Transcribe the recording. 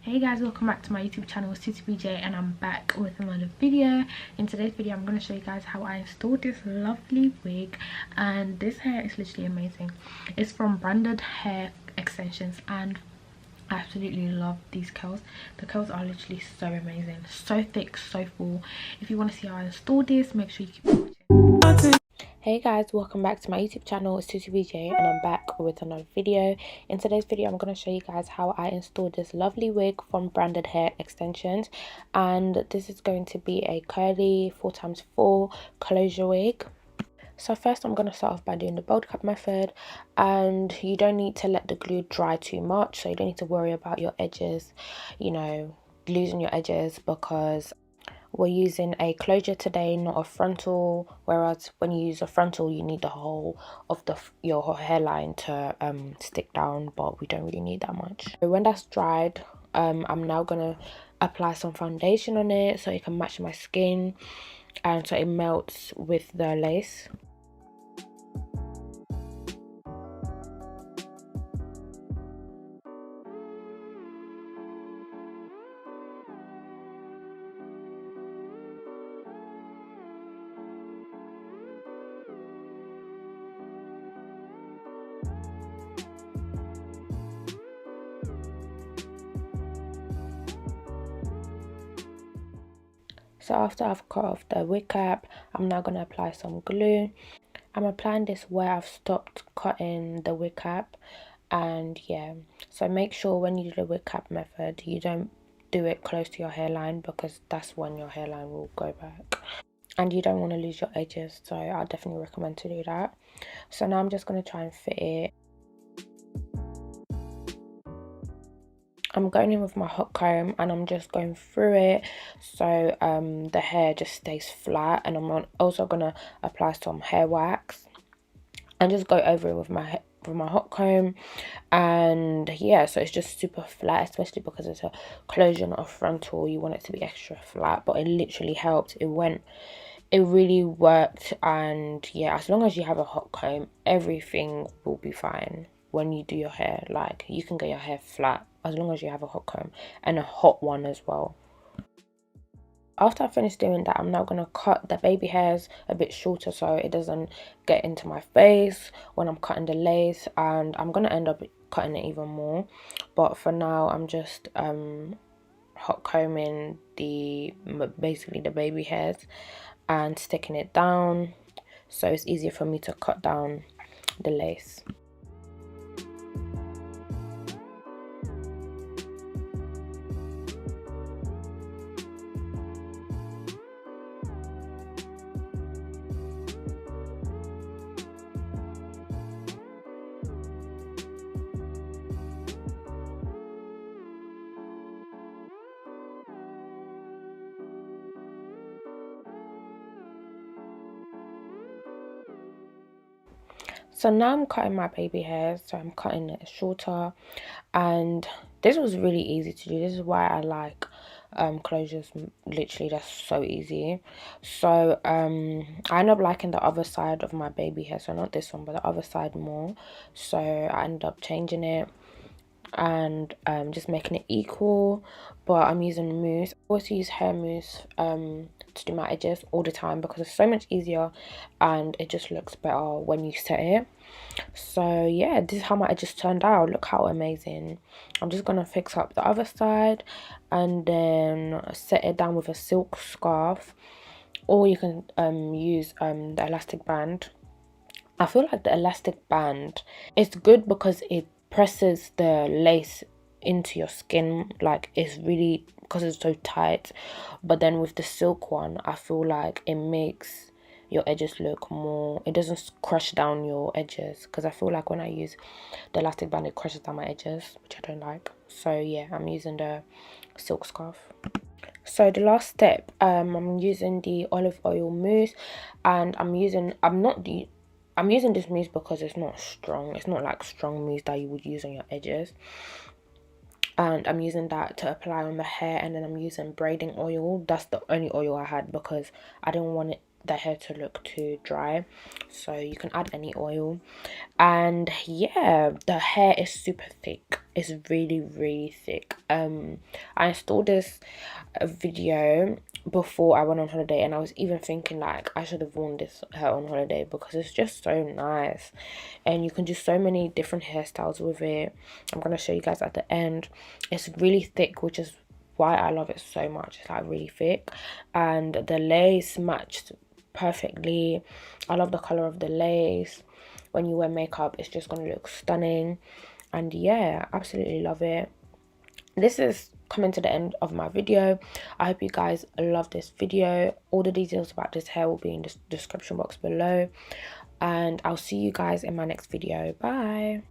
Hey guys, welcome back to my YouTube channel. It's TutuBJ and I'm back with another video. In today's video I'm going to show you guys how I installed this lovely wig, and this hair is literally amazing. It's from Branded Hair Extensions and I absolutely love these curls. The curls are literally so amazing, so thick, so full. If you want to see how I installed this, make sure you keep watching. Hey guys, welcome back to my YouTube channel. It's TutuBJ and I'm back with another video. In today's video I'm going to show you guys how I installed this lovely wig from Branded Hair Extensions, and this is going to be a curly 4x4 closure wig. So first I'm going to start off by doing the bold cut method, and you don't need to let the glue dry too much, so you don't need to worry about your edges, losing your edges, because we're using a closure today, not a frontal, whereas when you use a frontal you need the whole of your hairline to stick down, but we don't really need that much. So when that's dried, I'm now gonna apply some foundation on it so it can match my skin and so it melts with the lace. So after I've cut off the wig cap, I'm now going to apply some glue. I'm applying this where I've stopped cutting the wig cap, and yeah, so make sure when you do the wig cap method you don't do it close to your hairline, because that's when your hairline will go back and you don't want to lose your edges, so I definitely recommend to do that. So now I'm just going to try and fit it. I'm going in with my hot comb and I'm just going through it so the hair just stays flat, and I'm also going to apply some hair wax and just go over it with my hot comb. And yeah, so it's just super flat, especially because it's a closure, not a frontal. You want it to be extra flat, but it literally helped. It really worked. And yeah, as long as you have a hot comb, everything will be fine when you do your hair. Like, you can get your hair flat as long as you have a hot comb, and a hot one as well. After I finish doing that, I'm now going to cut the baby hairs a bit shorter so it doesn't get into my face when I'm cutting the lace, and I'm going to end up cutting it even more, but for now I'm just hot combing basically the baby hairs and sticking it down so it's easier for me to cut down the lace. So now I'm cutting my baby hair, so I'm cutting it shorter, and this was really easy to do. This is why I like closures. Literally, that's so easy. So I end up liking the other side of my baby hair, so not this one but the other side more, so I end up changing it and just making it equal, but I'm using mousse. I always use hair mousse to do my edges all the time because it's so much easier and it just looks better when you set it. So yeah, this is how my edges turned out. Look how amazing. I'm just gonna fix up the other side and then set it down with a silk scarf, or you can use the elastic band. I feel like the elastic band is good because it presses the lace into your skin, like it's really, because it's so tight. But then with the silk one, I feel like it makes your edges look more, it doesn't crush down your edges, because I feel like when I use the elastic band it crushes down my edges, which I don't like. So yeah, I'm using the silk scarf. So the last step, I'm using the olive oil mousse, and I'm using this mousse because it's not strong. It's not like strong mousse that you would use on your edges. And I'm using that to apply on the hair, and then I'm using braiding oil. That's the only oil I had because I didn't want it the hair to look too dry, so you can add any oil. And yeah, the hair is super thick. It's really thick. I installed this video before I went on holiday, and I was even thinking like I should have worn this hair on holiday because it's just so nice, and you can do so many different hairstyles with it. I'm gonna show you guys at the end. It's really thick, which is why I love it so much. It's like really thick, and the lace matched perfectly. I love the color of the lace. When you wear makeup, it's just gonna look stunning. And yeah, absolutely love it. This is coming to the end of my video. I hope you guys love this video. All the details about this hair will be in the description box below, and I'll see you guys in my next video. Bye.